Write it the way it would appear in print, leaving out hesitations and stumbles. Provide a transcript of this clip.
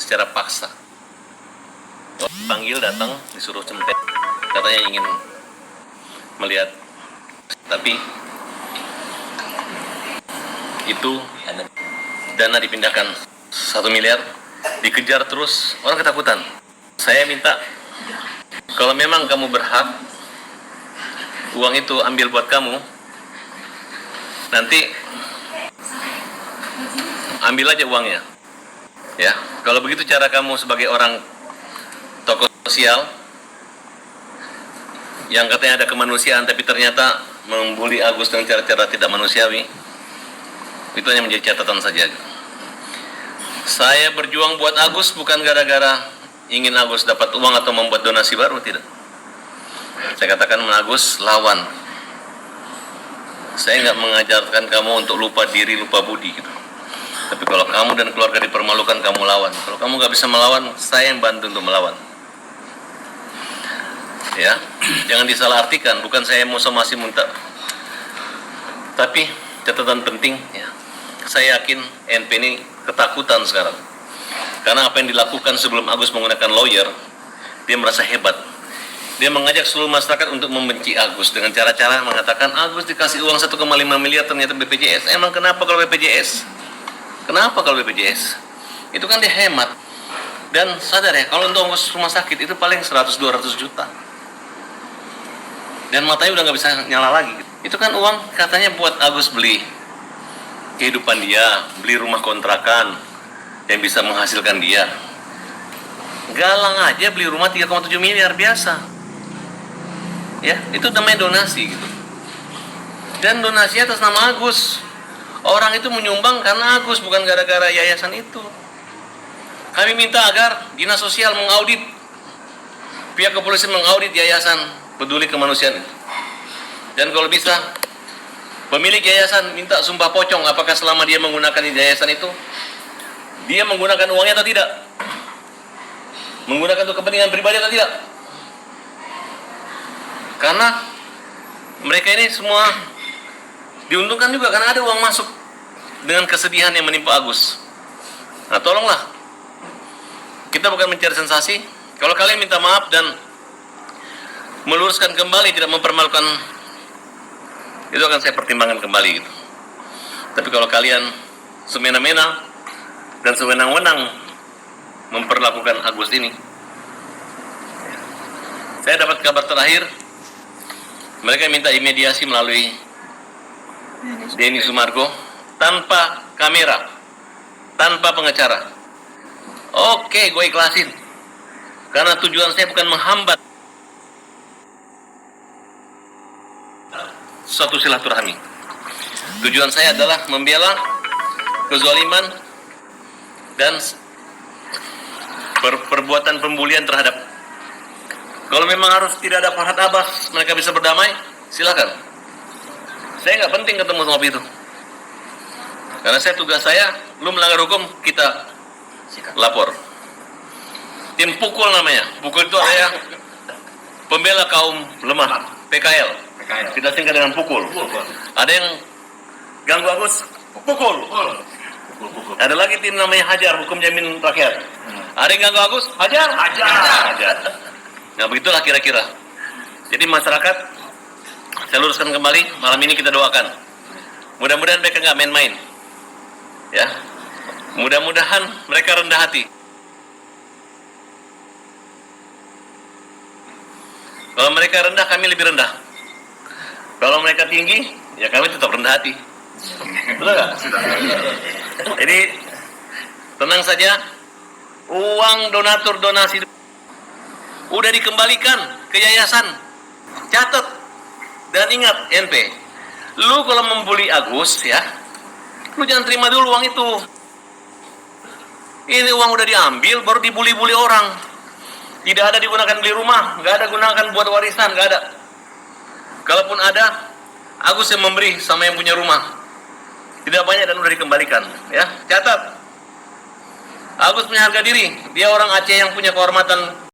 secara paksa. Panggil, datang, disuruh centek, katanya ingin melihat, tapi itu dana dipindahkan 1 miliar, dikejar terus, orang ketakutan. Saya minta, kalau memang kamu berhak, uang itu ambil buat kamu, nanti ambil aja uangnya. Ya, kalau begitu cara kamu sebagai orang tokoh sosial yang katanya ada kemanusiaan tapi ternyata membuli Agus dengan cara-cara tidak manusiawi, itu hanya menjadi catatan saja. Saya berjuang buat Agus bukan gara-gara ingin Agus dapat uang atau membuat donasi baru, tidak. Saya katakan, Agus, lawan. Saya nggak mengajarkan kamu untuk lupa diri, lupa budi gitu. Tapi kalau kamu dan keluarga dipermalukan, kamu lawan. Kalau kamu nggak bisa melawan, saya yang bantu untuk melawan. Ya, jangan disalahartikan. Bukan saya mau somasi muntah. Tapi catatan penting, ya. Saya yakin NP ini ketakutan sekarang. Karena apa yang dilakukan sebelum Agus menggunakan lawyer, dia merasa hebat. Dia mengajak seluruh masyarakat untuk membenci Agus dengan cara-cara mengatakan Agus dikasih uang 1,5 miliar ternyata BPJS. Emang kenapa kalau BPJS? Kenapa kalau BPJS? Itu kan dia hemat. Dan sadar ya, kalau untuk ongkos rumah sakit itu paling 100-200 juta. Dan matanya udah nggak bisa nyala lagi. Itu kan uang katanya buat Agus beli kehidupan dia, beli rumah kontrakan yang bisa menghasilkan dia. Galang aja beli rumah 3,7 miliar biasa. Ya, itu namanya donasi gitu. Dan donasi atas nama Agus. Orang itu menyumbang karena Agus, bukan gara-gara yayasan itu. Kami minta agar Dinas Sosial mengaudit, pihak kepolisian mengaudit yayasan peduli kemanusiaan itu. Dan kalau bisa, pemilik yayasan minta sumpah pocong apakah selama dia menggunakan yayasan itu, dia menggunakan uangnya atau tidak. Menggunakan untuk kepentingan pribadi atau tidak. Karena mereka ini semua diuntungkan juga karena ada uang masuk dengan kesedihan yang menimpa Agus. Nah, tolonglah. Kita bukan mencari sensasi. Kalau kalian minta maaf dan meluruskan kembali, tidak mempermalukan, itu akan saya pertimbangkan kembali gitu. Tapi kalau kalian semena-mena dan sewenang-wenang memperlakukan Agus ini, saya dapat kabar terakhir, mereka minta imediasi melalui Denny Sumargo tanpa kamera, tanpa pengacara. Oke, gue ikhlasin. Karena tujuan saya bukan menghambat suatu silaturahmi. Tujuan saya adalah membela kezaliman dan perbuatan pembulian terhadap. Kalau memang harus tidak ada Farhad Abbas, mereka bisa berdamai, silakan. Saya nggak penting ketemu sama itu. Karena tugas saya, lu melanggar hukum, kita lapor. Tim Pukul namanya. Pukul itu adalah pembela kaum lemah, PKL. Kita singkat dengan Pukul. Ada yang ganggu Agus, pukul. Ada lagi tim namanya Hajar, Hukum Jamin Rakyat. Ada yang ganggu Agus, hajar. Nah, begitulah kira-kira. Jadi masyarakat, saya luruskan kembali, malam ini kita doakan. Mudah-mudahan mereka nggak main-main. Ya, mudah-mudahan mereka rendah hati. Kalau mereka rendah, kami lebih rendah. Kalau mereka tinggi, ya kami tetap rendah hati. Betul nggak? Jadi tenang saja. Uang donatur donasi udah dikembalikan ke yayasan. Catat dan ingat NP. Lu kalau membuli Agus ya, lu jangan terima dulu uang itu. Ini uang udah diambil baru dibuli-buli orang. Tidak ada digunakan beli rumah, nggak ada gunakan buat warisan, nggak ada. Kalaupun ada, Agus yang memberi sama yang punya rumah. Tidak banyak dan udah dikembalikan. Ya, catat. Agus punya harga diri. Dia orang Aceh yang punya kehormatan